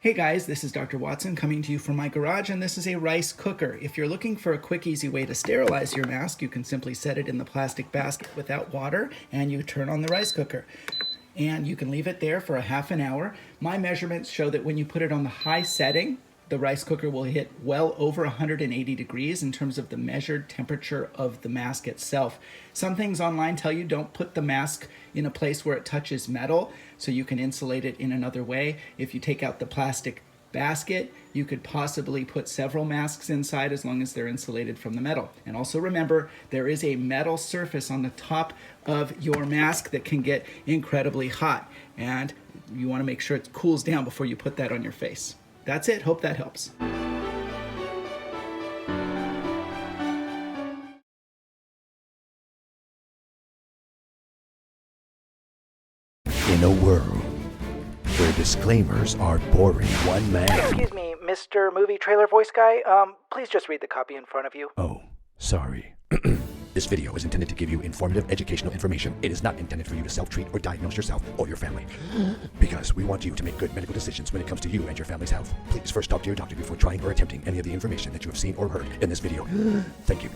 Hey guys, this is Dr. Watson coming to you from my garage, and this is a rice cooker. If you're looking for a quick, easy way to sterilize your mask, you can simply set it in the plastic basket without water, and you turn on the rice cooker. And you can leave it there for a half an hour. My measurements show that when you put it on the high setting, the rice cooker will hit well over 180 degrees in terms of the measured temperature of the mask itself. Some things online tell you don't put the mask in a place where it touches metal, so you can insulate it in another way. If you take out the plastic basket, you could possibly put several masks inside as long as they're insulated from the metal. And also remember, there is a metal surface on the top of your mask that can get incredibly hot, and you want to make sure it cools down before you put that on your face. That's it. Hope that helps. In a world where disclaimers are boring one man... Excuse me, Mr. Movie Trailer Voice Guy. Please just read the copy in front of you. Oh, sorry. This video is intended to give you informative, educational information. It is not intended for you to self-treat or diagnose yourself or your family. Because we want you to make good medical decisions when it comes to you and your family's health. Please first talk to your doctor before trying or attempting any of the information that you have seen or heard in this video. Thank you.